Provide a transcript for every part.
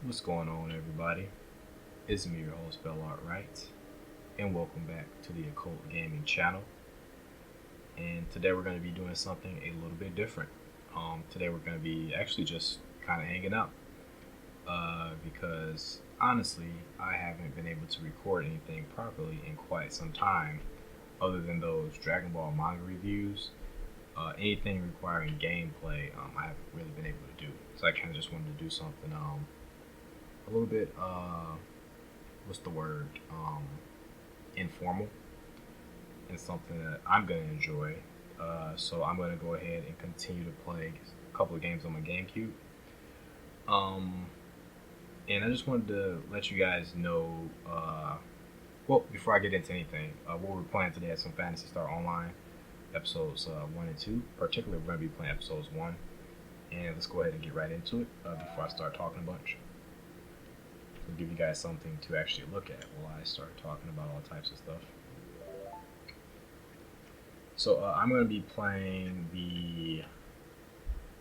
What's going on, everybody? It's me, your host, Bellart Wright, and welcome back to the Occult Gaming channel. And today we're going to be doing something a little bit different. Today we're going to be actually just kind of hanging out because honestly, I haven't been able to record anything properly in quite some time, other than those Dragon Ball manga reviews. Anything requiring gameplay, I haven't really been able to do. So I kind of just wanted to do something a little bit what's the word informal and something that I'm gonna enjoy. So I'm gonna go ahead and continue to play a couple of games on my GameCube. Um, and I just wanted to let you guys know. Well, before I get into anything, what we're playing today is some Fantasy Star Online episodes 1 and 2. Particularly, we're gonna be playing episodes 1. And let's go ahead and get right into it before I start talking a bunch. I'll give you guys something to actually look at while I start talking about all types of stuff. So I'm going to be playing the.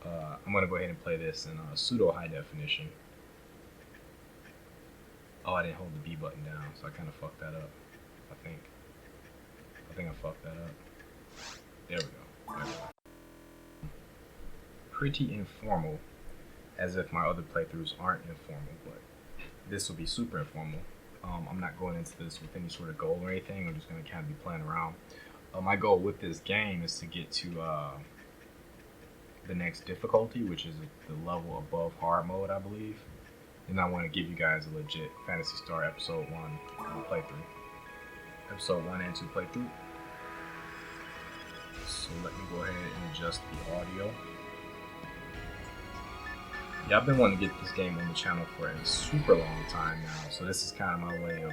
I'm going to go ahead and play this in pseudo high definition. Oh, I didn't hold the B button down, so I kind of fucked that up. I think I fucked that up. There we go. There we go. Pretty informal, as if my other playthroughs aren't informal, but this will be super informal. I'm not going into this with any sort of goal or anything. I'm just going to kind of be playing around. My goal with this game is to get to the next difficulty, which is the level above hard mode, I believe. And I want to give you guys a legit Phantasy Star Episode 1 playthrough. Episode 1 and 2 playthrough. So let me go ahead and adjust the audio. Yeah, I've been wanting to get this game on the channel for a super long time now, so this is kind of my way of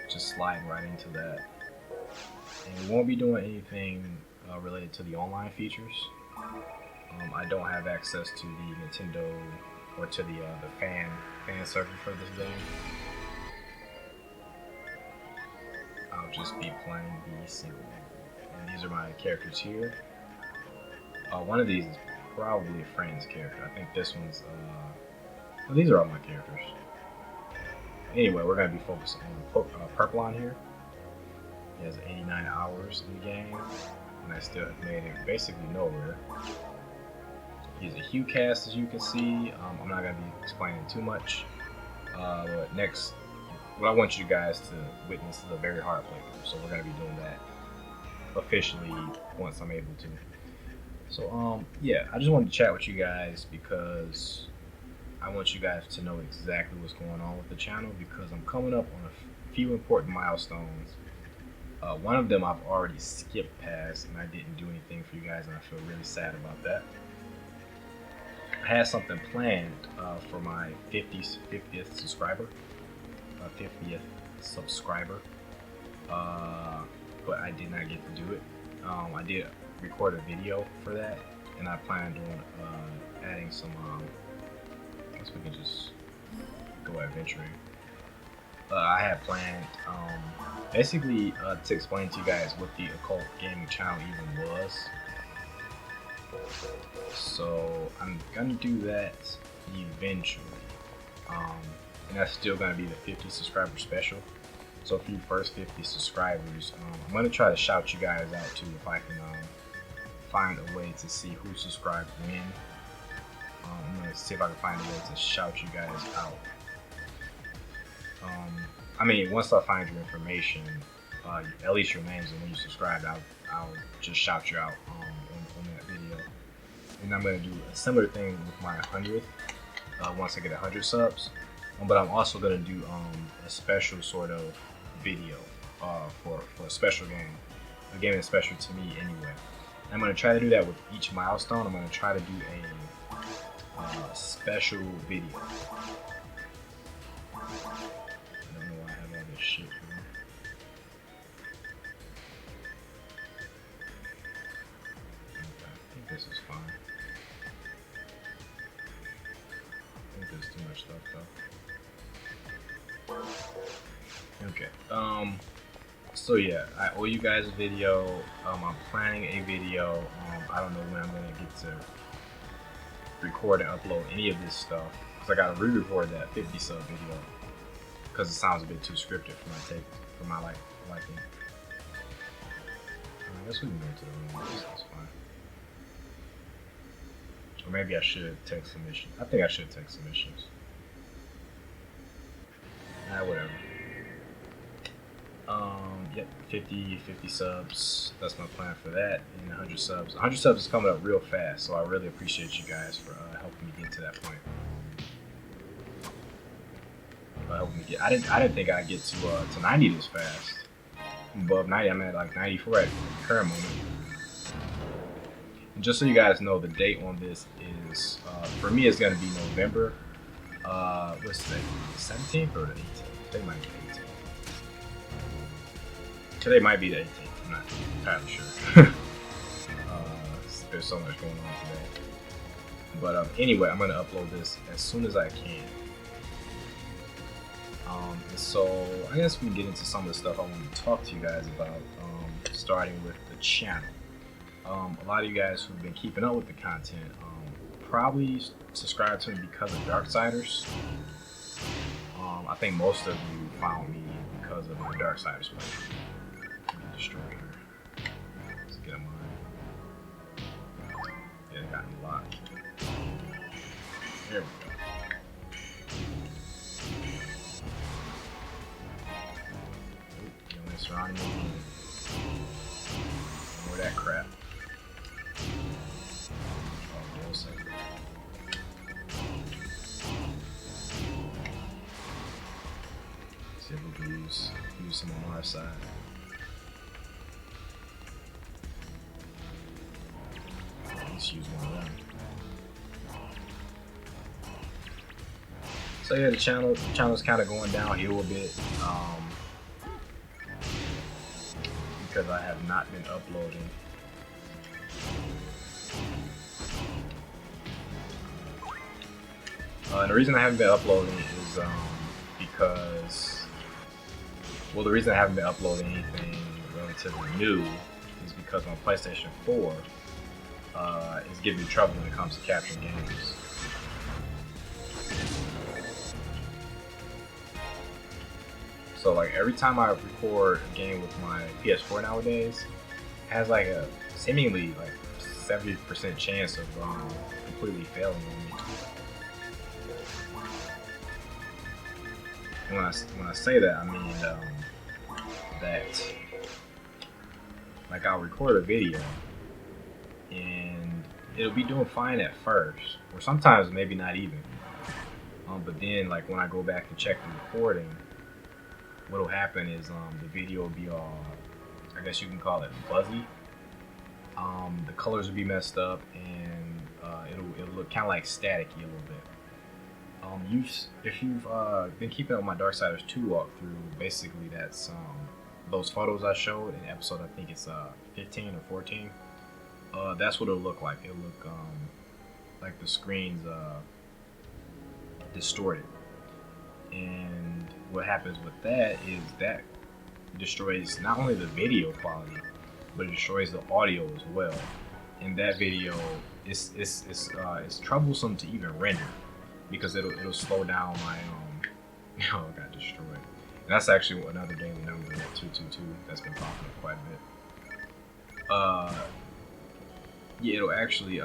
just sliding right into that. And we won't be doing anything related to the online features. I don't have access to the Nintendo or to the fan server for this game. I'll just be playing the single. And these are my characters here. One of these is probably a friend's character. I think this one's well, these are all my characters. Anyway, we're going to be focused on Purple on here. He has 89 hours in the game, and I still have made it basically nowhere. He's a Hue cast, as you can see. I'm not going to be explaining too much. But next, what I want you guys to witness is a very hard playthrough, so we're going to be doing that officially once I'm able to. So, yeah, I just wanted to chat with you guys because I want you guys to know exactly what's going on with the channel, because I'm coming up on a few important milestones. One of them I've already skipped past, and I didn't do anything for you guys, and I feel really sad about that. I had something planned for my 50th subscriber, but I did not get to do it. I did record a video for that, and I planned on adding some. I guess we can just go adventuring. I had planned basically to explain to you guys what the Occult Gaming channel even was. So I'm gonna do that eventually, and that's still gonna be the 50 subscriber special. So for you first 50 subscribers, I'm gonna try to shout you guys out too if I can find a way to see who subscribed when. I'm gonna see if I can find a way to shout you guys out. I mean, once I find your information, at least your names, and when you subscribe, I'll just shout you out on that video. And I'm going to do a similar thing with my 100th, once I get 100 subs. But I'm also going to do a special sort of video for a special game. A game that's special to me anyway. I'm going to try to do that with each milestone. I'm going to try to do a special video. Shit, man. Okay, I think this is fine. I think there's too much stuff though. Okay. So yeah, I owe you guys a video. I'm planning a video. I don't know when I'm gonna get to record and upload any of this stuff because I gotta re-record that 50 sub video because it sounds a bit too scripted for my liking. I guess we can go to the room. That's fine. Or maybe I should take submissions. I think I should take submissions. Nah, whatever. Yep, 50 subs. That's my plan for that. And 100 subs. 100 subs is coming up real fast, so I really appreciate you guys for helping me get to that point. I didn't think I'd get to 90 this fast. I'm above 90. I'm at like 94 at the current moment. And just so you guys know, the date on this is for me it's gonna be November. What's today? The 17th or the 18th? Today might be the 18th. Today might be the 18th. I'm not entirely sure. There's so much going on today. But anyway, I'm gonna upload this as soon as I can. So I guess we can get into some of the stuff I want to talk to you guys about, starting with the channel. A lot of you guys who've been keeping up with the content probably subscribe to me because of Darksiders. I think most of you found me because of my Darksiders play. Destroy her. Let's get them on. Yeah, they got me locked. There we go. Surrounding me. Ignore that crap. Oh, no second. See if we can use some on our side. Let's use one of them. So yeah, the channel's kind of going downhill a bit. Because I have not been uploading. And the reason I haven't been uploading is because, well, the reason I haven't been uploading anything relatively new is because my PlayStation 4 is giving me trouble when it comes to capturing games. So like every time I record a game with my PS4 nowadays, it has like a seemingly like 70% chance of completely failing on me. And when I say that, I mean that like I'll record a video and it'll be doing fine at first, or sometimes maybe not even. But then like when I go back to check the recording, what'll happen is the video will be all, I guess you can call it fuzzy. The colors will be messed up, and it'll look kind of like staticky a little bit. If you've been keeping up with my Darksiders 2 walkthrough, basically that's those photos I showed in episode, I think it's 15 or 14. That's what it'll look like. It'll look like the screen's distorted. And what happens with that is that destroys not only the video quality, but it destroys the audio as well. And that video is troublesome to even render because it'll slow down my oh, it got destroyed. And that's actually another daily number, that 222, that's been popping up quite a bit. Yeah, it'll actually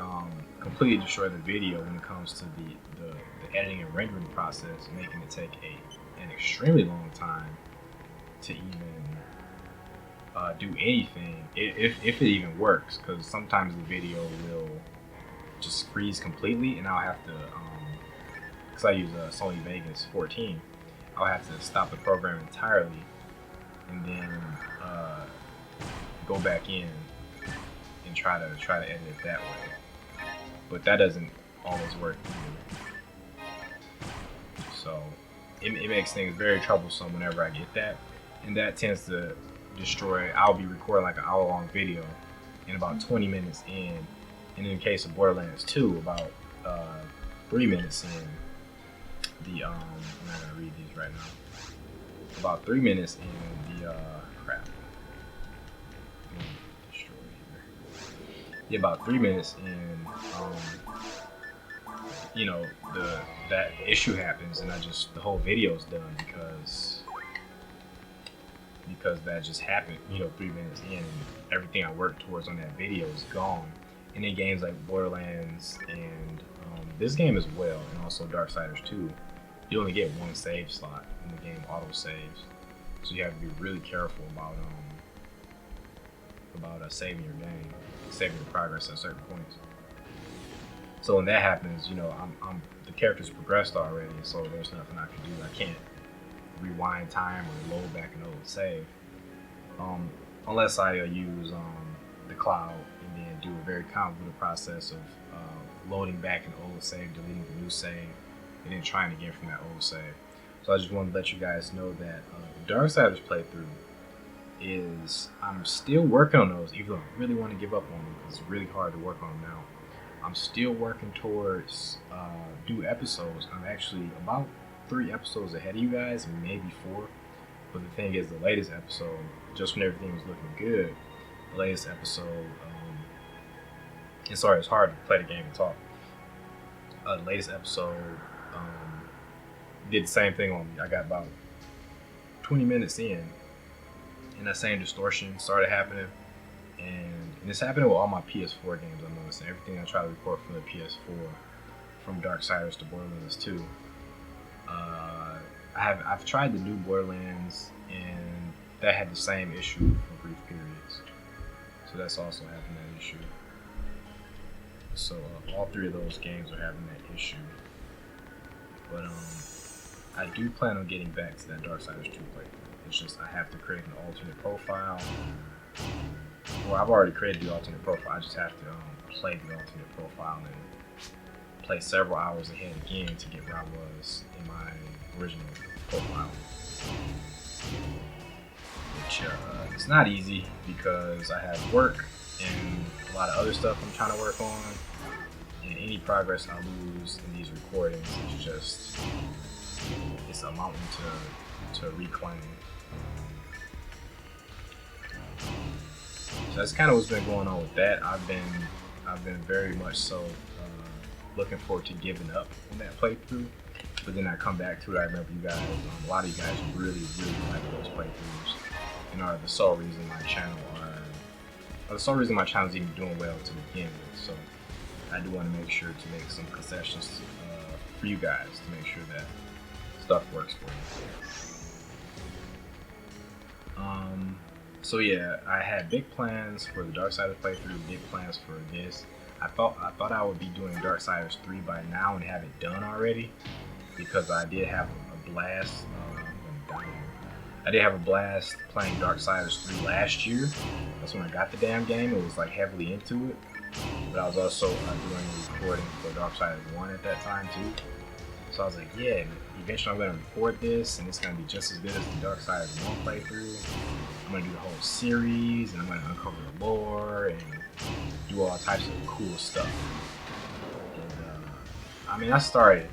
completely destroy the video when it comes to the editing and rendering process, making it take an extremely long time to even do anything, if it even works, because sometimes the video will just freeze completely and I'll have to, because I use Sony Vegas 14, I'll have to stop the program entirely and then go back in and try to edit it that way. But that doesn't always work either. So it makes things very troublesome whenever I get that, and that tends to destroy. I'll be recording like an hour-long video, and about 20 minutes in, and in the case of Borderlands 2, about 3 minutes in. I'm not gonna read these right now. About 3 minutes in the crap. Yeah, about 3 minutes in. you know, that issue happens, and the whole video's done because that just happened, you know, 3 minutes in, and everything I worked towards on that video is gone. And in games like Borderlands and this game as well, and also Darksiders 2, you only get one save slot, and the game auto saves, so you have to be really careful about saving your game, saving your progress at certain points. So when that happens, you know, the character's progressed already, so there's nothing I can do. I can't rewind time or load back an old save, unless I use the cloud and then do a very convoluted process of loading back an old save, deleting the new save, and then trying again from that old save. So I just wanted to let you guys know that the Darksiders playthrough is, I'm still working on those, even though I really want to give up on them because it's really hard to work on them now. I'm still working towards new episodes. I'm actually about 3 episodes ahead of you guys, maybe 4. But the thing is, the latest episode, just when everything was looking good, the latest episode, and sorry, it's hard to play the game and talk. The latest episode did the same thing on me. I got about 20 minutes in, and that same distortion started happening. And it's happening with all my PS4 games. I'm noticing everything I try to record from the PS4, from Darksiders to Borderlands 2. I've tried the new Borderlands, and that had the same issue for brief periods. So that's also having that issue. So all 3 of those games are having that issue. But I do plan on getting back to that Darksiders 2 playthrough. It's just I have to create an alternate profile. Well, I've already created the alternate profile. I just have to play the alternate profile and play several hours ahead again to get where I was in my original profile. Which it's not easy because I have work and a lot of other stuff I'm trying to work on. And any progress I lose in these recordings is just, it's a mountain to reclaim. So that's kind of what's been going on with that. I've been very much so looking forward to giving up on that playthrough, but then I come back to it. I remember you guys, a lot of you guys really like those playthroughs, and are the sole reason my channel is even doing well to begin with. So I do want to make sure to make some concessions for you guys to make sure that stuff works for you. So yeah, I had big plans for the Darksiders playthrough, big plans for this. I thought I would be doing Darksiders 3 by now and have it done already, because I did have a blast. I did have a blast playing Darksiders 3 last year. That's when I got the damn game. It was like heavily into it, but I was also doing a recording for Darksiders 1 at that time too. So I was like, yeah, eventually I'm going to record this, and it's going to be just as good as the Darksiders 1 playthrough. I'm going to do the whole series, and I'm going to uncover the lore and do all types of cool stuff. And I mean, I started,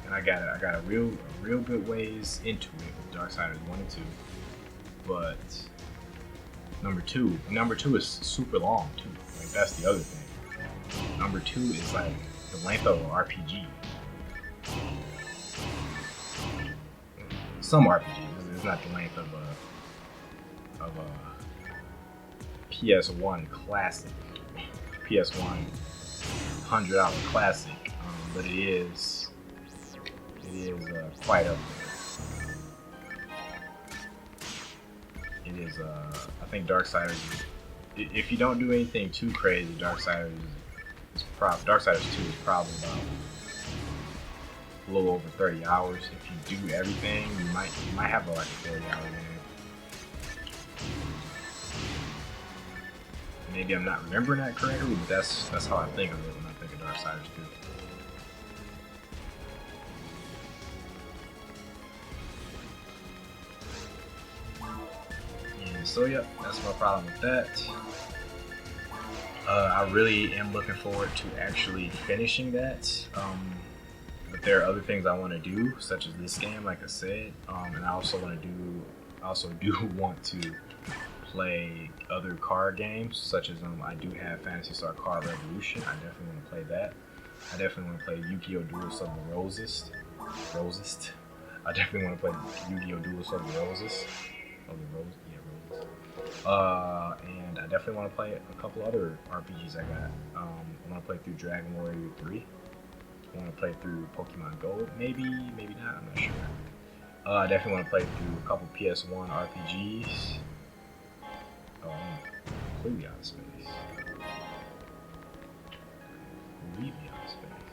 and I got a real good ways into it with Darksiders 1 and 2. But number two is super long too. Like, that's the other thing. Number 2 is like the length of an RPG. Some RPGs, it's not the length of a PS1 classic, PS1 $100 classic, but it is quite up there. It is, I think Darksiders, if you don't do anything too crazy, Darksiders 2 is probably about a little over 30 hours. If you do everything, you might have like a 40-hour game. Maybe I'm not remembering that correctly, but that's how I think of it when I think of Darksiders 2. And so yep, that's my problem with that. I really am looking forward to actually finishing that. But there are other things I want to do, such as this game, like I said, and I also do want to play other card games, such as I do have Phantasy Star Card Revolution. I definitely want to play that. I definitely want to play Yu-Gi-Oh! Duels of the Roses. Rosist. I definitely want to play Yu-Gi-Oh! Duels of the Roses. Of the Rose, yeah, Roses. And I definitely want to play a couple other RPGs I got. I want to play through Dragon Warrior 3. I want to play through Pokemon Go. Maybe not. I'm not sure. I definitely want to play through a couple PS1 RPGs. Oh, I'm completely out of space. Completely out of space.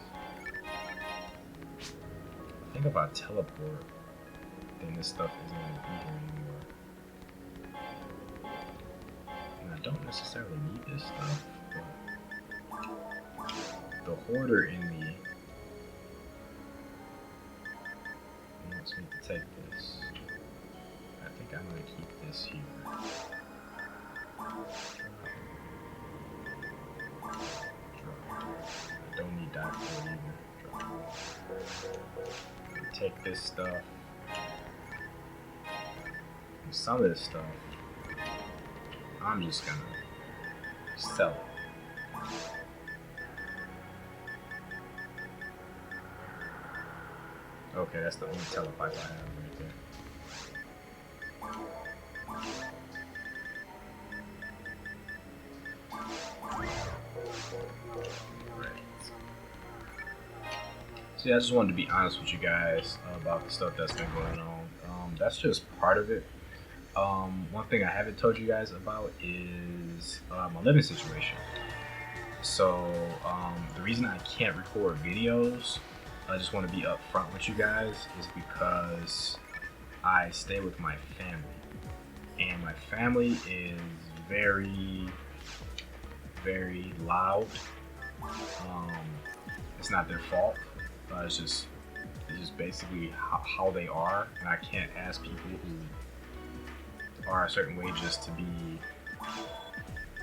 Think if I teleport, then this stuff isn't going to be here anymore. And I don't necessarily need this stuff, but the hoarder in me wants me to take this. I think I'm going to keep this here. I don't need that for it either. Take this stuff. And some of this stuff, I'm just gonna sell it. Okay, that's the only telepipe I have right there. So yeah, I just wanted to be honest with you guys about the stuff that's been going on. That's just part of it. One thing I haven't told you guys about is my living situation. So the reason I can't record videos, I just want to be upfront with you guys, is because I stay with my family. And my family is very, very loud. It's not their fault. It's just basically how they are, and I can't ask people who are a certain way just to be,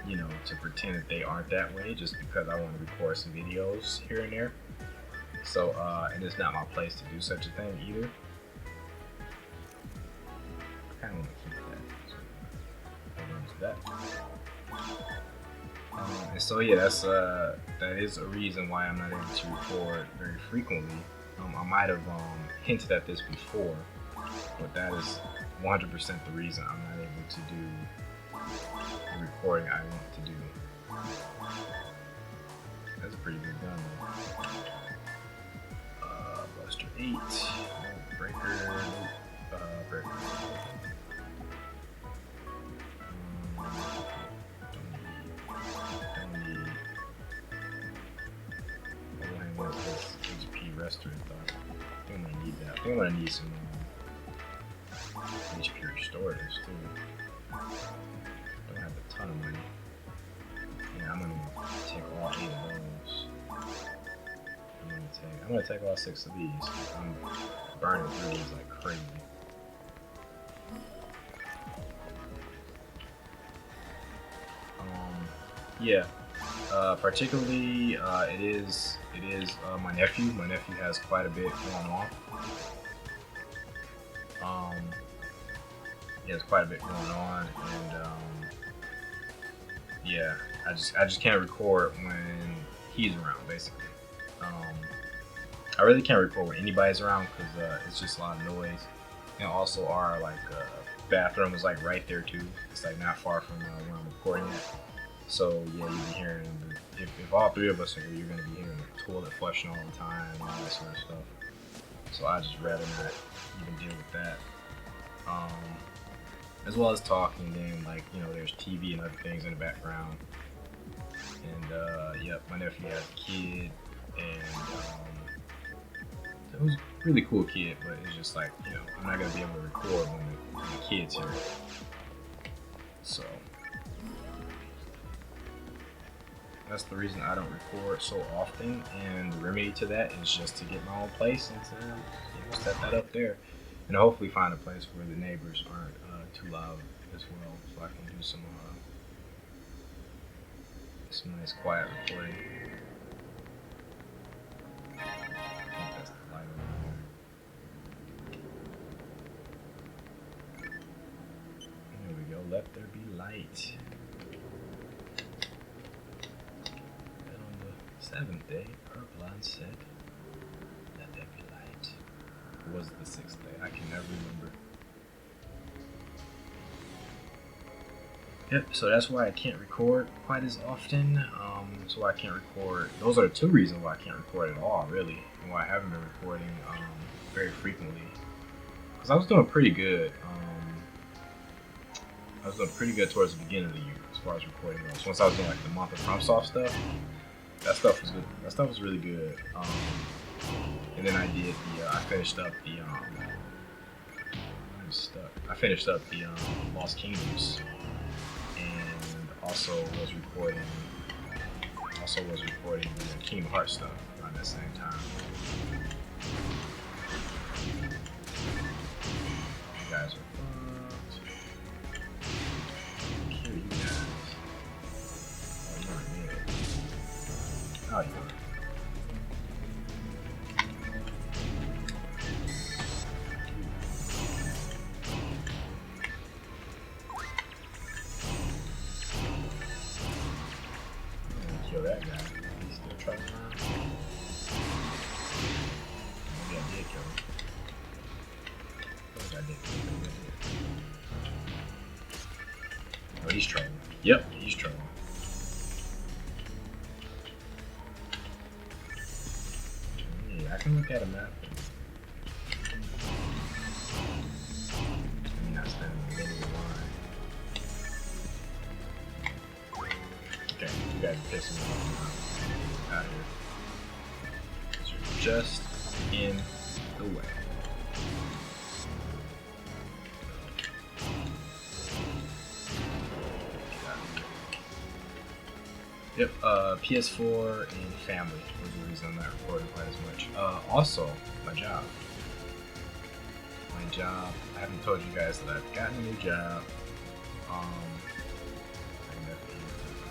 you know, to pretend that they aren't that way just because I want to record some videos here and there. So, and it's not my place to do such a thing either. I kind of want to keep that. So, hold on to that. And so yeah, that is a reason why I'm not able to record very frequently. I might have hinted at this before, but that is 100% the reason I'm not able to do the recording I want to do. That's a pretty good gun though. Buster 8, no, Breaker, Breaker. Restaurant though. I think I'm gonna need that. I think I'm gonna need some HP restoratives too. Don't have a ton of money. Yeah, I'm gonna take all 8 of those. I'm gonna take all 6 of these. I'm burning through these like crazy. Yeah. Particularly, it is my nephew. My nephew has quite a bit going on. He has quite a bit going on, and yeah, I just can't record when he's around. Basically, I really can't record when anybody's around because it's just a lot of noise. And also, our bathroom is like right there too. It's like not far from where I'm recording at. So yeah, you'll be hearing, if all 3 of us are here, you're going to be hearing the toilet flushing all the time and all that sort of stuff. So I just rather not even deal with that. As well as talking, then there's TV and other things in the background. And yep, my nephew has a kid, and it was a really cool kid, but it's just like, I'm not going to be able to record when the kid's here. So that's the reason I don't record so often, and the remedy to that is just to get my own place and to set that up there, and hopefully find a place where the neighbors aren't too loud as well, so I can do some nice quiet recording. I think that's the light over there. There we go. Let there be light. Seventh day, purple onset. Let there be light. Was the sixth day? I can never remember. Yep, so that's why I can't record quite as often. That's why I can't record. Those are the two reasons why I can't record at all, really, and why I haven't been recording very frequently. Because I was doing pretty good. I was doing pretty good towards the beginning of the year as far as recording goes. Once I was doing like the month of FromSoft stuff, that stuff was good. That stuff was really good. And then I did the. I finished up the. I'm stuck. I finished up the Lost Kingdoms. Also was recording the Kingdom Hearts stuff around the same time. You guys are fucked. Kill you guys. Oh, you aren't near it. Oh, you are. Kill that guy. He's still trying around. Maybe I did kill him. I think I did kill him. Oh, he's trolling. Yep, he's trolling. Yeah, I can look at a map. I mean, not standing in the middle of the line. Okay, you guys are pissing me off now. Out here. So you're just in the way. Yep, PS4 and family was the reason I'm not recording quite as much. Also, my job. I haven't told you guys that I've gotten a new job.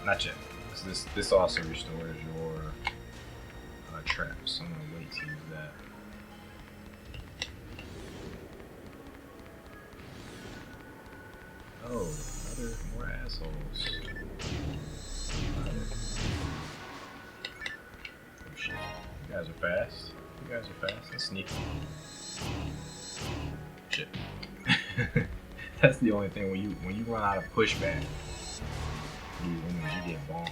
Not yet. So this also restores your traps. So I'm gonna wait to use that. Oh, more assholes. Oh shit! You guys are fast. You guys are fast and sneaky. Shit. That's the only thing when you run out of pushback. You get bombed.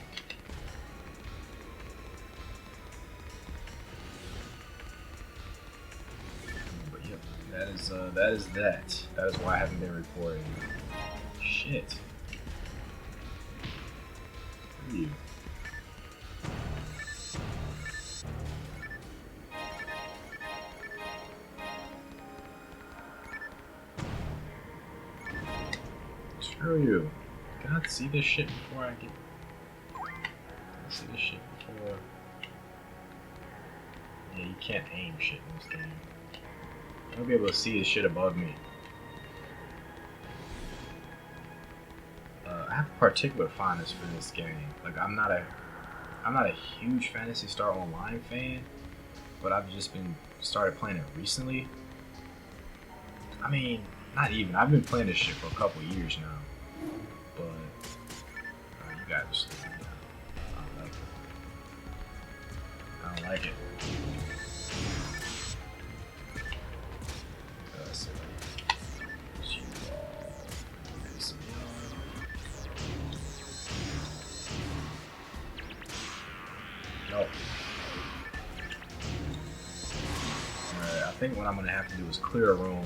But yep, that is that. That is why I haven't been recording. Shit. Who are you? Screw you. Can I see this shit before I get... Can I see this shit before... Yeah, you can't aim shit in this game. I'll be able to see this shit above me. I have a particular fondness for this game. Like, I'm not a huge Phantasy Star Online fan, but I've just started playing it recently. I mean, not even. I've been playing this shit for a couple years now. But you guys are stupid. I don't like it. No. Alright, I think what I'm gonna have to do is clear a room,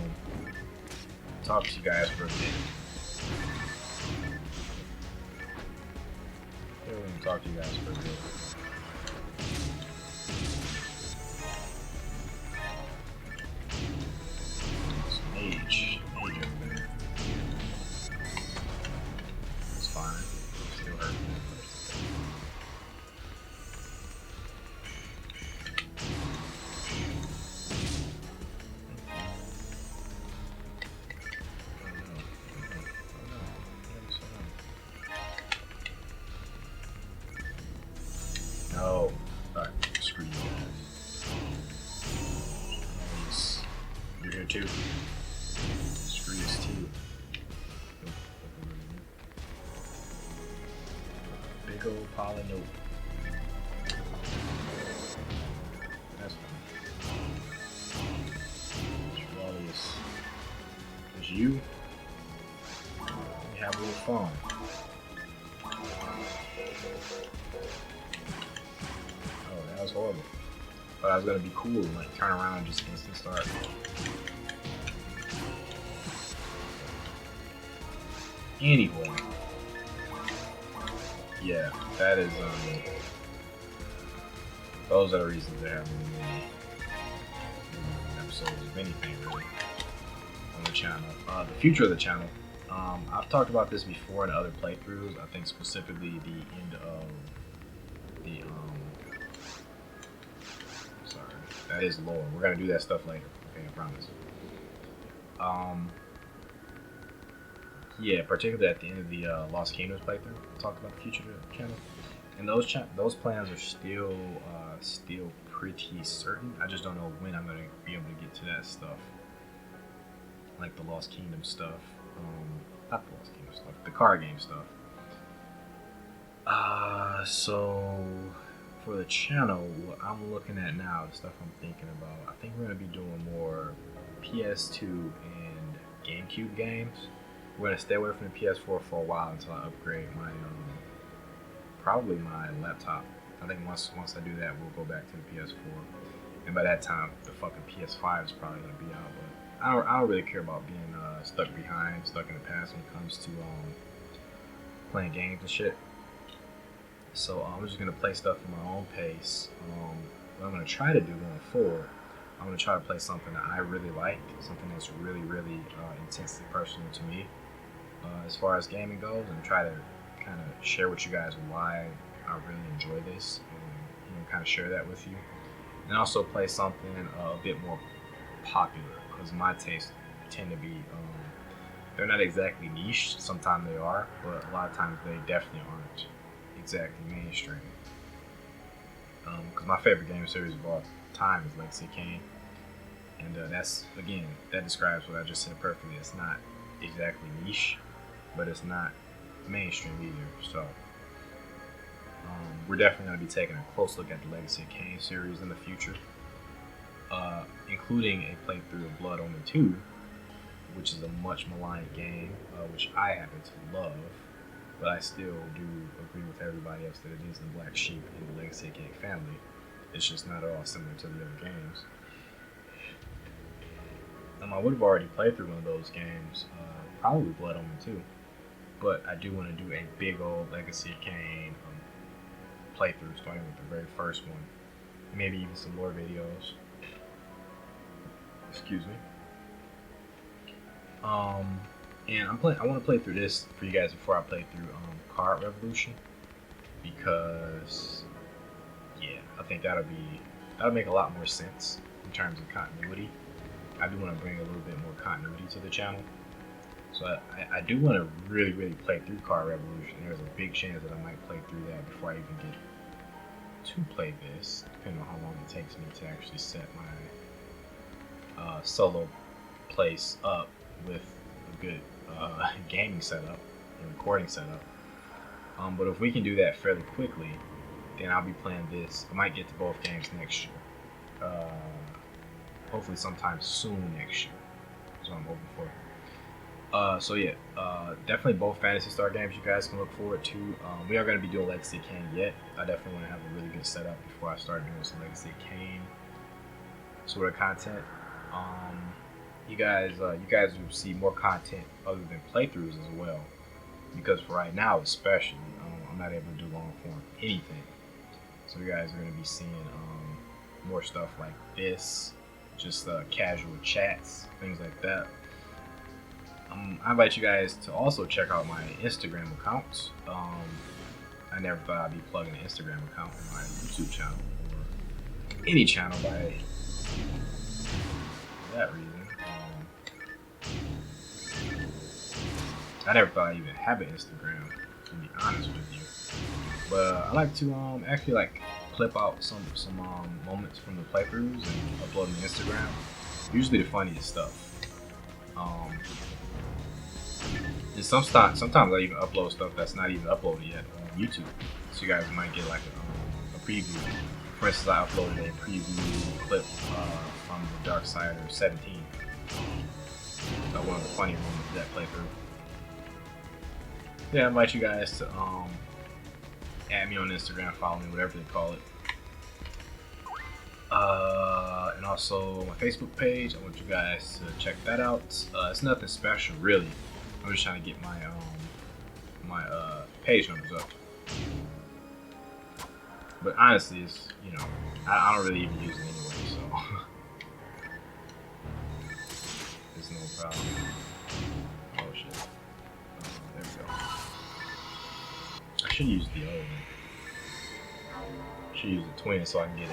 talk to you guys for a bit. Talk to you guys for a bit. Mage over there. It's fine. Still hurting me. No. Alright, screw you guys. You're here too. Screw this too. Big old polynope. you. We have a little fun. Oh, that was horrible. But I was gonna be cool and like turn around and just instant start. Anyway, yeah, that is those are the reasons there haven't been many episodes of anything really on the channel. The future of the channel. I've talked about this before in other playthroughs. I think specifically the end of the sorry, that is lore. We're gonna do that stuff later. Okay, I promise. Yeah, particularly at the end of the Lost Kingdoms playthrough, I talked about the future of the channel, and those plans are still pretty certain. I just don't know when I'm gonna be able to get to that stuff, like the Lost Kingdom stuff. Not the Lost Kingdom stuff, the card game stuff. So for the channel, what I'm looking at now, the stuff I'm thinking about, I think we're gonna be doing more PS2 and GameCube games. We're gonna stay away from the PS4 for a while until I upgrade my probably my laptop. I think once I do that, we'll go back to the PS4, and by that time, the fucking PS5 is probably gonna be out. But I don't really care about being stuck in the past when it comes to playing games and shit. So I'm just gonna play stuff at my own pace. What I'm gonna try to do going forward, I'm gonna try to play something that I really like, something that's really intensely personal to me as far as gaming goes, and try to kind of share with you guys why I really enjoy this, and kind of share that with you, and also play something a bit more popular, because my tastes tend to be they're not exactly niche. Sometimes they are, but a lot of times they definitely aren't exactly mainstream. Because my favorite game series of all time is Legacy of Kain, and that's, again, that describes what I just said perfectly. It's not exactly niche, but it's not mainstream either. So we're definitely going to be taking a close look at the Legacy of Kain series in the future, including a playthrough of Blood Omen 2, which is a much maligned game, which I happen to love, but I still do agree with everybody else that it is the black sheep in the Legacy of Kain family. It's just not at all similar to the other games. I would have already played through one of those games, probably Blood Omen 2, but I do want to do a big old Legacy of Kain playthrough, starting with the very first one, maybe even some more videos. Excuse me. And I want to play through this for you guys before I play through Card Revolution, because yeah, I think that'll make a lot more sense in terms of continuity. I do want to bring a little bit more continuity to the channel, so I do want to really play through Card Revolution. There's a big chance that I might play through that before I even get to play this, depending on how long it takes me to actually set my solo place up with a good gaming setup and recording setup. But if we can do that fairly quickly, then I'll be playing this. I might get to both games next year. Hopefully sometime soon next year. That's what I'm hoping for. So yeah, definitely both Phantasy Star games you guys can look forward to. We are going to be doing Legacy of Kain yet. I definitely want to have a really good setup before I start doing some Legacy of Kain sort of content. You guys will see more content other than playthroughs as well, because for right now especially, I'm not able to do long form anything. So you guys are going to be seeing more stuff like this, just casual chats, things like that. I invite you guys to also check out my Instagram accounts. I never thought I'd be plugging an Instagram account on my YouTube channel or any channel for that reason. I never thought I'd even have an Instagram, to be honest with you. But I like to actually like clip out some moments from the playthroughs and upload them to Instagram. Usually the funniest stuff. And sometimes I even upload stuff that's not even uploaded yet on YouTube, so you guys might get like a preview. For instance, I uploaded a preview clip from the Dark Side of 17. one of the funny moments of that playthrough. Yeah, I invite you guys to add me on Instagram, follow me, whatever they call it. And also my Facebook page. I want you guys to check that out. It's nothing special, really. I'm just trying to get my page numbers up. But honestly, it's, you know, I don't really even use it anyway, so it's no problem. Oh shit. There we go. I should use the other one. I should use the twin so I can get a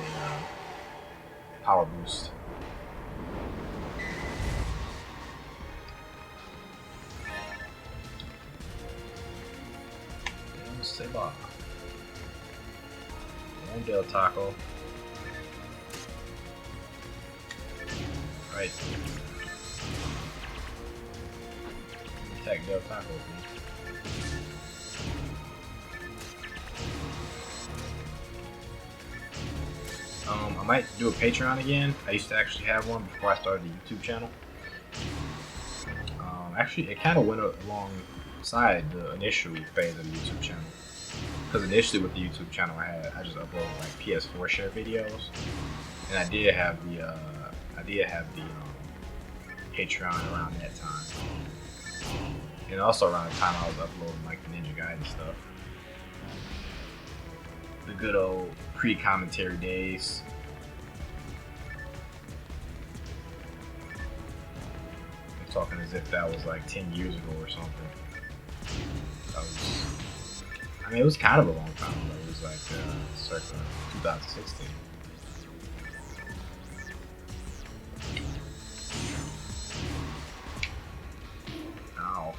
power boost. Say bye. One Del Taco. Right. Attack Del Taco, please. I might do a Patreon again. I used to actually have one before I started the YouTube channel. Actually, it kind of went alongside the initial phase of the YouTube channel. Because initially with the YouTube channel I just uploaded like PS4 share videos, and I did have the Patreon around that time, and also around the time I was uploading like the Ninja Gaiden stuff, the good old pre-commentary days. I'm talking as if that was like 10 years ago or something. I mean, it was kind of a long time ago. It was like circa 2016. Ow.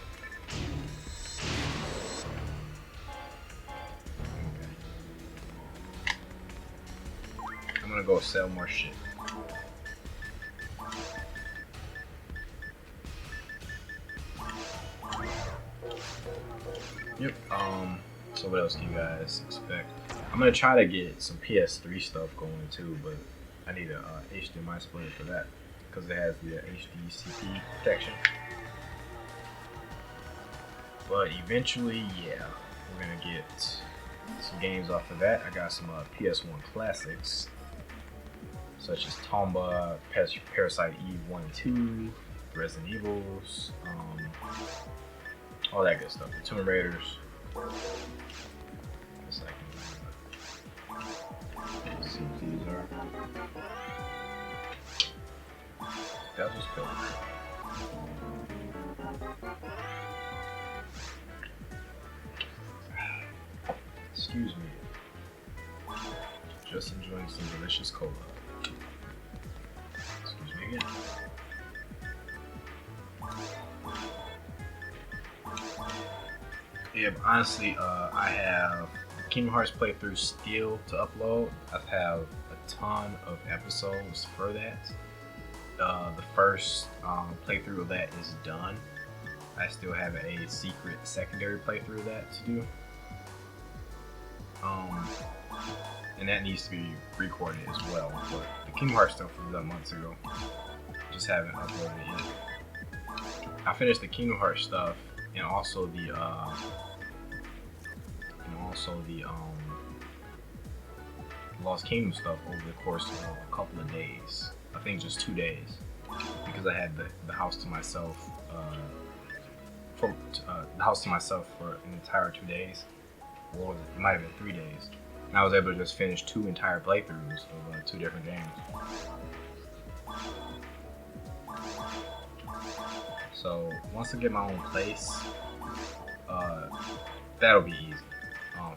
Okay. I'm gonna go sell more shit. Yep. So what else do you guys expect? I'm gonna try to get some PS3 stuff going too, but I need a HDMI splitter for that because it has the HDCP protection. But eventually, yeah, we're gonna get some games off of that. I got some PS1 classics such as Tomba, Parasite Eve 1 and 2, Resident Evils, all that good stuff. The Tomb Raiders. Let's see what these are. Devil's Pilgrim. Excuse me. Just enjoying some delicious cola. Excuse me again. Yeah, but honestly, I have Kingdom Hearts playthrough still to upload. I have a ton of episodes for that. The first playthrough of that is done. I still have a secret secondary playthrough of that to do. And that needs to be recorded as well. But the Kingdom Hearts stuff was done months ago. Just haven't uploaded it yet. I finished the Kingdom Hearts stuff and also the Lost Kingdom stuff over the course of a couple of days. I think just 2 days, because I had the house to myself for an entire 2 days, or it might have been 3 days. And I was able to just finish 2 entire playthroughs of 2 different games. So once I get my own place, that'll be easy.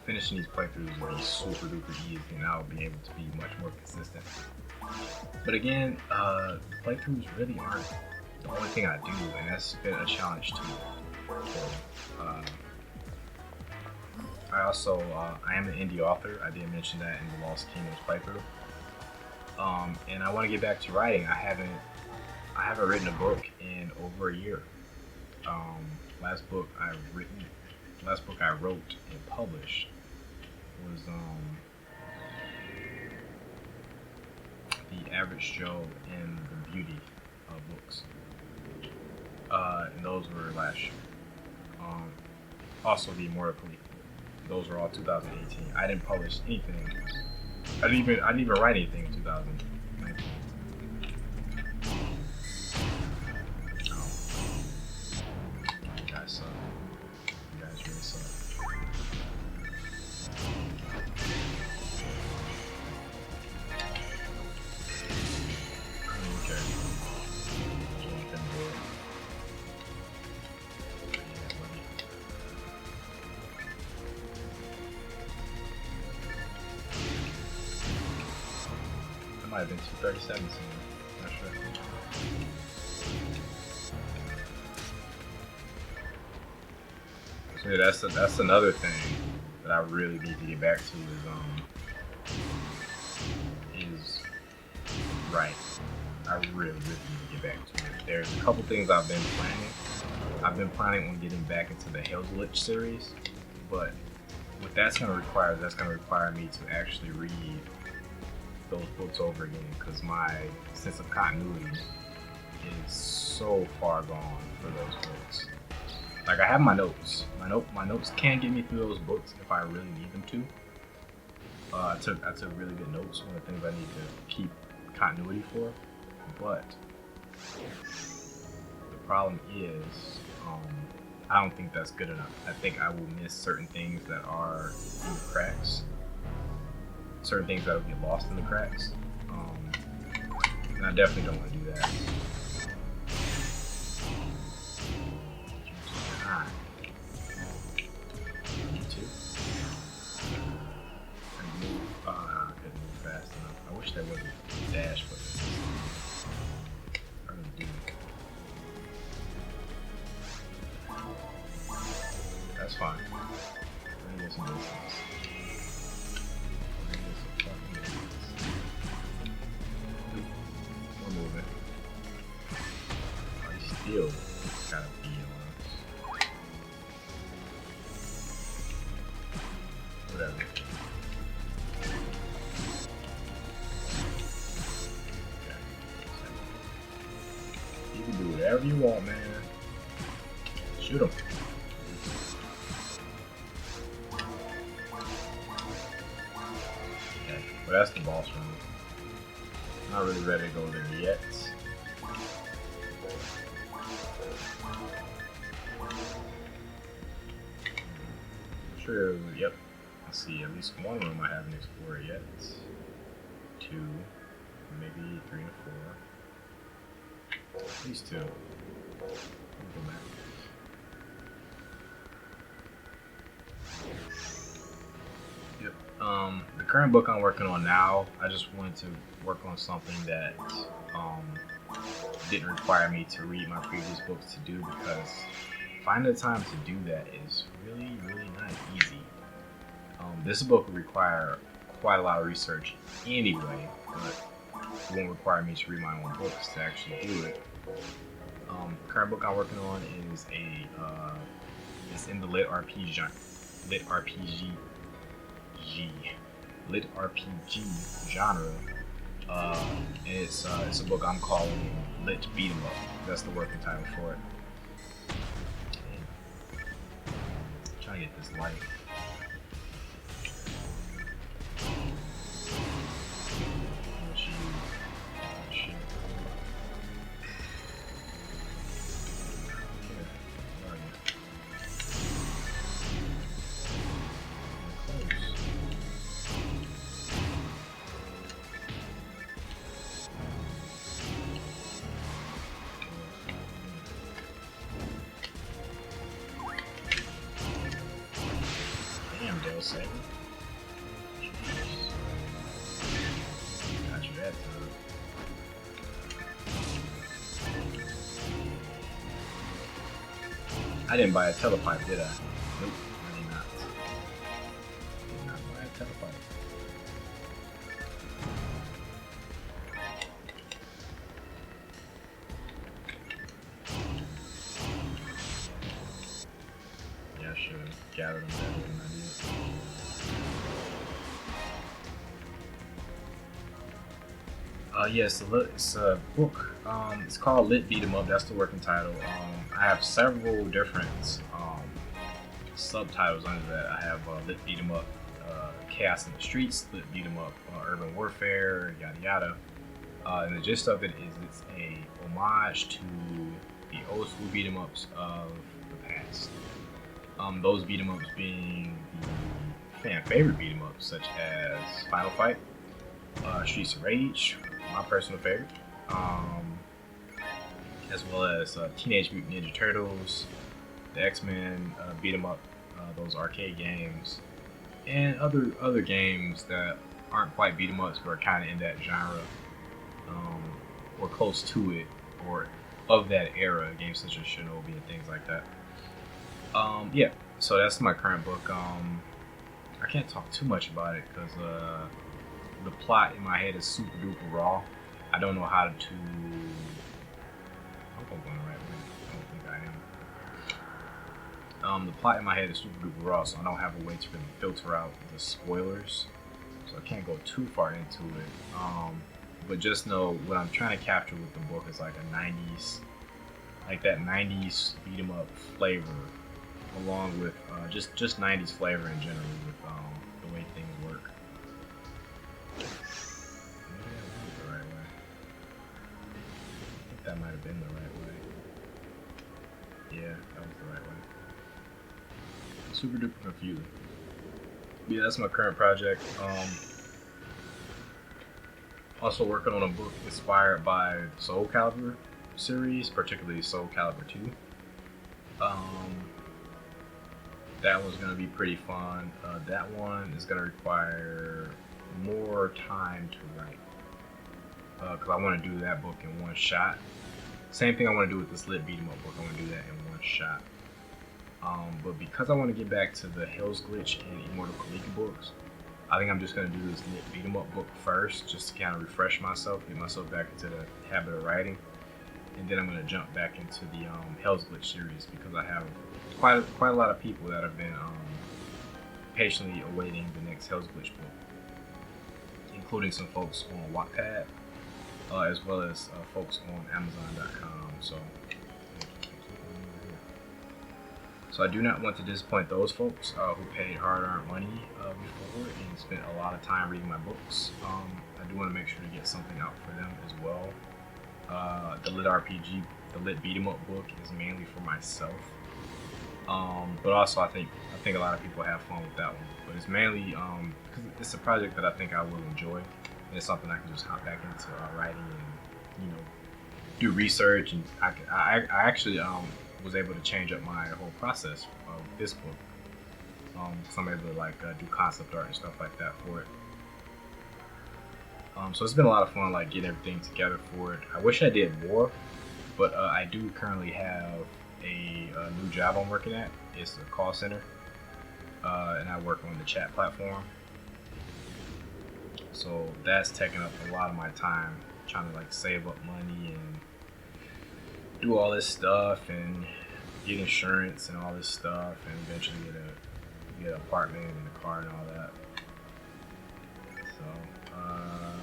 Finishing these playthroughs will be super duper easy, and I'll be able to be much more consistent. But again, playthroughs really aren't the only thing I do, and that's been a challenge too. So, I am an indie author. I did mention that in the Lost Kingdoms playthrough. And I want to get back to writing. I haven't written a book in over a year. Last book I wrote and published was The Average Joe and the Beauty of Books. And those were last year. Um, Also, the Immortal Khalifa. Those were all 2018. I didn't publish anything. I didn't even write anything in 2019. You guys suck. You guys really suck. Okay. That might have been 237 somewhere. Not sure. So yeah, that's another thing that I really need to get back to is right. I really need to get back to it. There's a couple things I've been planning. I've been planning on getting back into the Hell's series, but what that's gonna require me to actually read those books over again, because my sense of continuity is so far gone for those books. Like, I have my notes. My notes can get me through those books if I really need them to. I took really good notes on the things I need to keep continuity for, but the problem is, I don't think that's good enough. I think I will miss certain things that are in the cracks, certain things that will get lost in the cracks, and I definitely don't want to do that. You too. I couldn't move fast enough. I wish there was a dash button. I really do. That's fine. Let me get some distance. We're moving. Oh, he's still kind of being on us. Whatever. You can do whatever you want, man. Shoot him. Okay, well, that's the boss room. Not really ready to go there yet. Sure, yep. Let's see, at least one room I haven't explored yet. 2, maybe 3 and 4. At least 2. Go back. Yep. The current book I'm working on now, I just wanted to work on something that didn't require me to read my previous books to do, because finding the time to do that is really not easy. This book would require quite a lot of research anyway, but it won't require me to read my own books to actually do it. The current book I'm working on is it's in the lit RPG genre. And it's a book I'm calling Lit Beat 'em Up. That's the working title for it. I'm trying to get this light. Seven. Got you that time. I didn't buy a telepipe, did I? Nope, I did not. Did not buy a telepipe. Yeah, I should have gathered them better than I did. Yes, it's a book. It's called Lit Beat 'em Up. That's the working title. I have several different subtitles under that. I have Lit Beat 'em Up, Chaos in the Streets, Lit Beat 'em Up, Urban Warfare, yada yada. And the gist of it is it's a homage to the old school beat 'em ups of the past. Those beat 'em ups being the fan favorite beat 'em ups such as Final Fight, Streets of Rage, my personal favorite, as well as Teenage Mutant Ninja Turtles, the X-Men beat 'em up, those arcade games, and other games that aren't quite beat 'em ups but are kind of in that genre, um, or close to it, or of that era, games such as Shinobi and things like that. Yeah, so that's my current book. I can't talk too much about it because the plot in my head is super duper raw. I don't know how to. I hope I'm going the right way. I don't think I am. The plot in my head is super duper raw, so I don't have a way to really filter out the spoilers. So I can't go too far into it. But just know what I'm trying to capture with the book is like a 90s, like that 90s beat 'em up flavor, along with just 90s flavor in general with the way things work. Maybe that was the right way. I think that might have been the right way. Yeah, that was the right way. Super duper confusing. Yeah, that's my current project. Also working on a book inspired by the Soul Calibur series, particularly Soul Calibur 2. That one's going to be pretty fun. That one is going to require more time to write because I want to do that book in one shot. Same thing I want to do with this Lit Beat 'em Up book. I want to do that in one shot. But because I want to get back to the Hell's Glitch and Immortal Kaliki books, I think I'm just going to do this Lit Beat 'em Up book first, just to kind of refresh myself, get myself back into the habit of writing, and then I'm going to jump back into the Hell's Glitch series because I have quite a lot of people that have been patiently awaiting the next Hell's Glitch book, including some folks on Wattpad, as well as folks on Amazon.com. So I do not want to disappoint those folks who paid hard-earned money before and spent a lot of time reading my books. I do want to make sure to get something out for them as well. The Lit RPG, the Lit Beat 'em Up book is mainly for myself, but also I think a lot of people have fun with that one. But it's mainly because it's a project that I think I will enjoy, and it's something I can just hop back into writing and do research. And I actually was able to change up my whole process of this book. So I'm able to do concept art and stuff like that for it. So it's been a lot of fun, getting everything together for it. I wish I did more, but I do currently have a new job I'm working at. It's a call center, and I work on the chat platform. So that's taking up a lot of my time, trying to save up money and do all this stuff and get insurance and all this stuff, and eventually get an apartment and a car and all that. So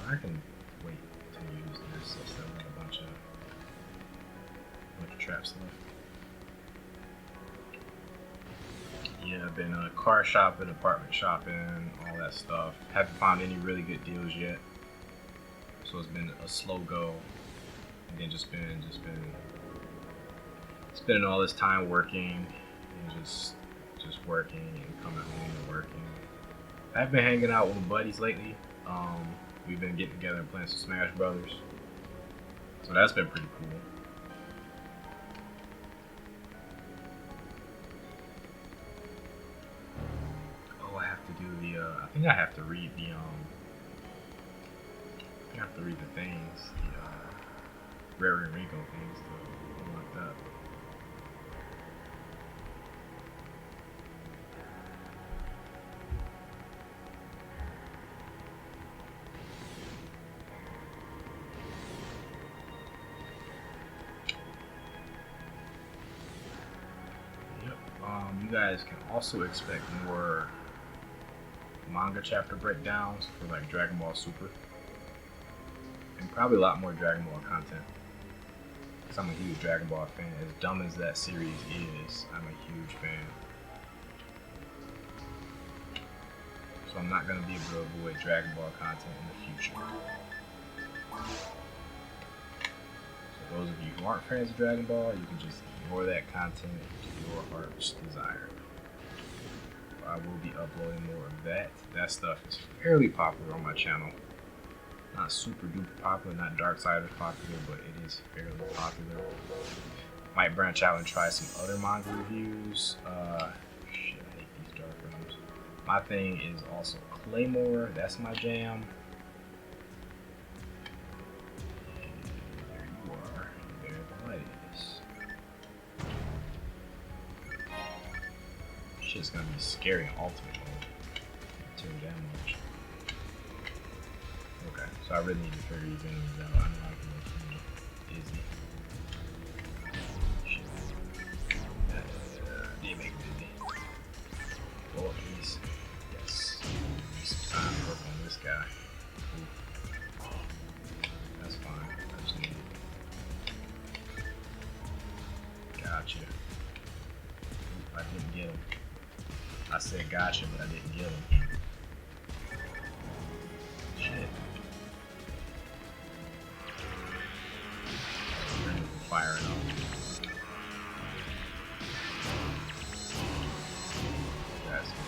I can wait to use this. I still have a bunch of trap stuff. Yeah, I've been car shopping, apartment shopping, all that stuff. Haven't found any really good deals yet, so it's been a slow go. And then just been spending all this time working and just working and coming home and working. I've been hanging out with my buddies lately. We've been getting together and playing some Smash Brothers, so that's been pretty cool. Oh, I have to do the. I think I have to read the. I have to read the things, the Rare and Rico things, something like that. You guys can also expect more manga chapter breakdowns for Dragon Ball Super and probably a lot more Dragon Ball content. Cause I'm a huge Dragon Ball fan. As dumb as that series is, I'm a huge fan. So I'm not gonna be able to avoid Dragon Ball content in the future. So those of you who aren't fans of Dragon Ball, you can just ignore that content to your heart's desire. I will be uploading more of that. That stuff is fairly popular on my channel. Not super duper popular, not Darksiders popular, but it is fairly popular. Might branch out and try some other manga reviews. Shit, I hate these dark rooms. My thing is also Claymore, that's my jam. And there you are, there the light is. Shit's gonna be scary in ultimate mode. I'll tell you that much. Okay, so I really need to figure these enemies out. I know I can make them dizzy. Shit. That did make me dizzy. Blow up these. Yes. Need some time to work on this guy. Ooh. That's fine. I just need it. Gotcha. Ooh, I didn't get him. I said gotcha, but I didn't get him. Shit. Firing up. That's good.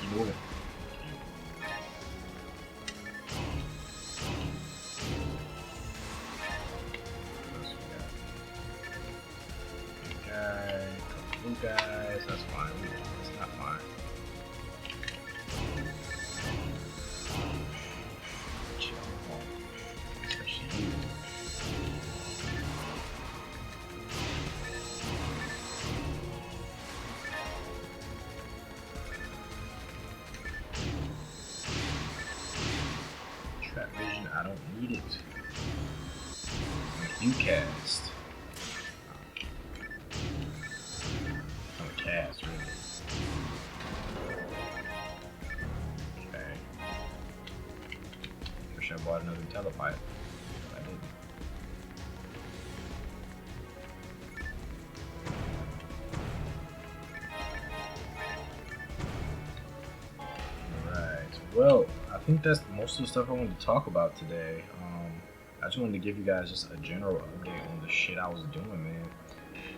Keep moving. Blue guys, that's fine. It's not fine. Especially you. Trap vision, I don't need it. You cast. Cast, really. Okay. Wish I bought another telepie, but I didn't. Alright, well, I think that's most of the stuff I wanted to talk about today. I just wanted to give you guys just a general update on the shit I was doing, man.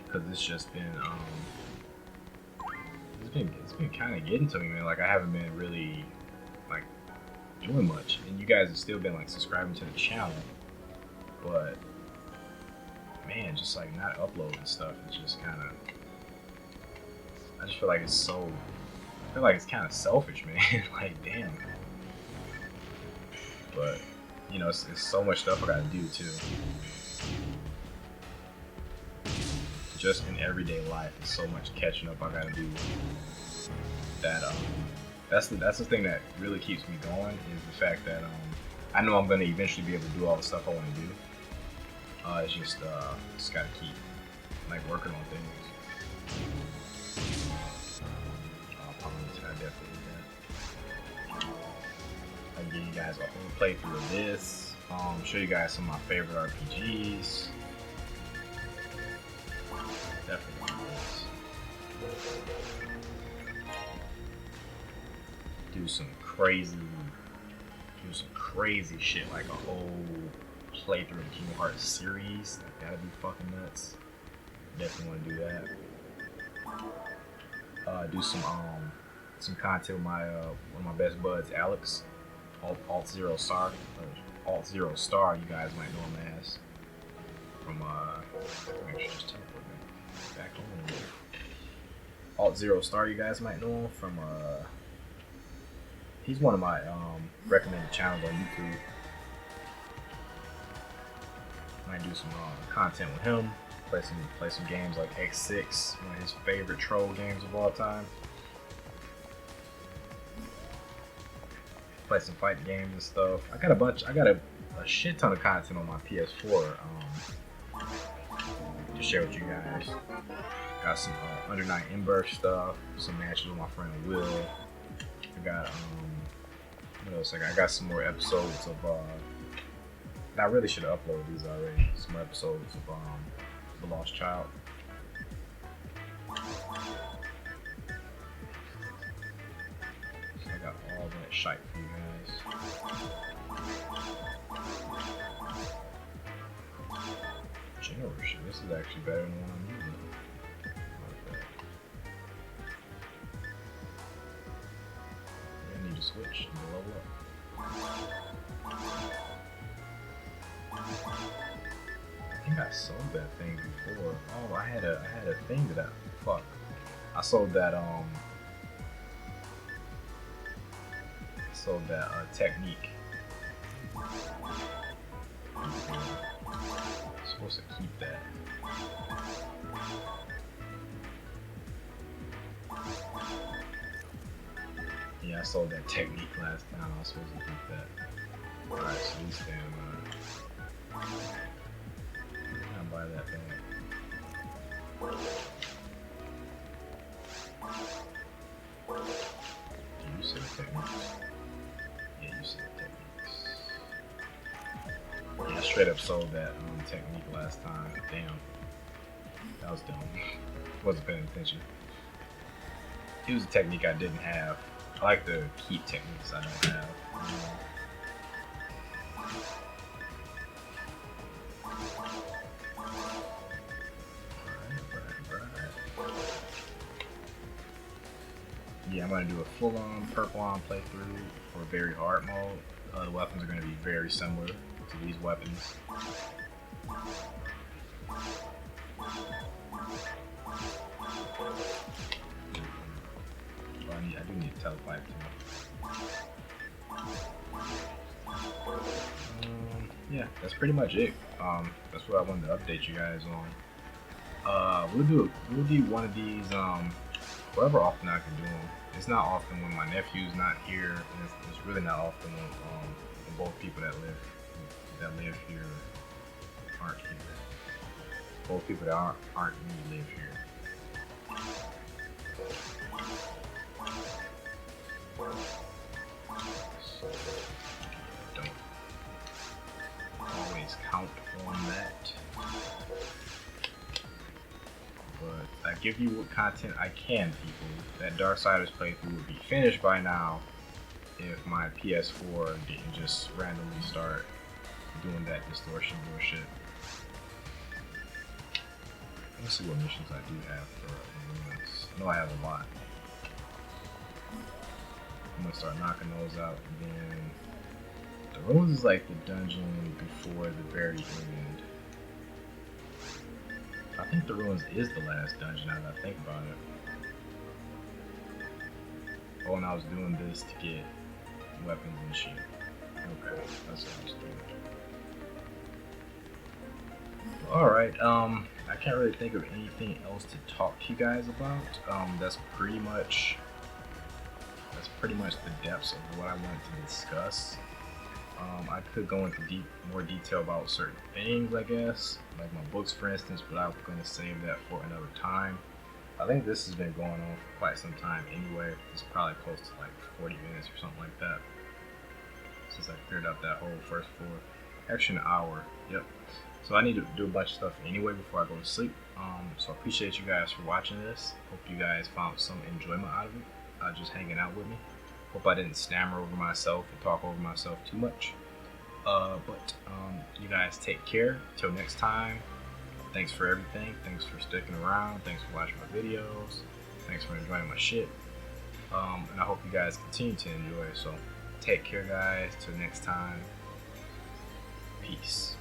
Because it's just been, it's been kind of getting to me, man. Like, I haven't been really, like, doing much. And you guys have still been, like, subscribing to the channel. But, man, just, like, not uploading stuff. It's just kind of, I just feel like it's so, I feel like it's kind of selfish, man. Like, damn. But, you know, it's so much stuff I gotta do, too. Just in everyday life, there's so much catching up I gotta do. That that's the thing that really keeps me going, is the fact that I know I'm gonna eventually be able to do all the stuff I want to do. It's just gotta keep like working on things. I definitely do that. I can give you guys a whole playthrough of this. Show you guys some of my favorite RPGs. Definitely do some crazy shit, like a whole playthrough of the Kingdom Hearts series. Like, that'd be fucking nuts. Definitely want to do that. Do some content with my one of my best buds, Alex, Alt Zero Star. Alt Zero Star, you guys might know him as from actually just teleport back on. Alt Zero Star, you guys might know him from he's one of my recommended channels on YouTube. Might do some content with him. Play some games like X6, one of his favorite troll games of all time. Play some fighting games and stuff. I got a shit ton of content on my PS4 to share with you guys. Got some Under Night In-Birth stuff, some matches with my friend Will. I got What else? I got some more episodes of. I really should have uploaded these already. Some more episodes of The Lost Child. So I got all that shite for you guys. Generation. This is actually better than the one I'm using. I need to switch to level up. I think I sold that thing before. Oh, I had a thing that I sold that technique. I'm supposed to keep that. Yeah, I sold that technique last time. I was supposed to keep that. Alright, so these damn I'll buy that thing. Do you sell techniques? Yeah, you sell techniques. Yeah, I straight up sold that technique last time. Damn. That was dumb. Wasn't paying attention. It was a technique I didn't have. I like to keep techniques I don't have. Yeah, I'm going to do a full-on purple-on playthrough for very hard mode. The weapons are going to be very similar to these weapons. I do need a telepipe too. Yeah, that's pretty much it. That's what I wanted to update you guys on. We'll do one of these wherever often I can do them. It's not often when my nephew's not here, and it's really not often when both people that live here aren't here. Both people that aren't me live here. So don't always count on that. But I give you what content I can, people. That Darksiders playthrough would be finished by now if my PS4 didn't just randomly start doing that distortion bullshit. Let's see what missions I do have for ruins. I know I have a lot. I'm gonna start knocking those out, and then the ruins is like the dungeon before the very end. I think the ruins is the last dungeon now that I think about it. Oh, and I was doing this to get weapons and shit. Okay, that's what I was doing. Alright, I can't really think of anything else to talk to you guys about. That's pretty much the depths of what I wanted to discuss. I could go into more detail about certain things, I guess, like my books, for instance, but I'm going to save that for another time. I think this has been going on for quite some time anyway. It's probably close to like 40 minutes or something like that, since I cleared up that whole first floor. Actually, an hour. Yep. So I need to do a bunch of stuff anyway before I go to sleep. So I appreciate you guys for watching this. Hope you guys found some enjoyment out of it, just hanging out with me. Hope I didn't stammer over myself and talk over myself too much. But you guys take care. Till next time. Thanks for everything. Thanks for sticking around. Thanks for watching my videos. Thanks for enjoying my shit. And I hope you guys continue to enjoy. So take care, guys. Till next time. Peace.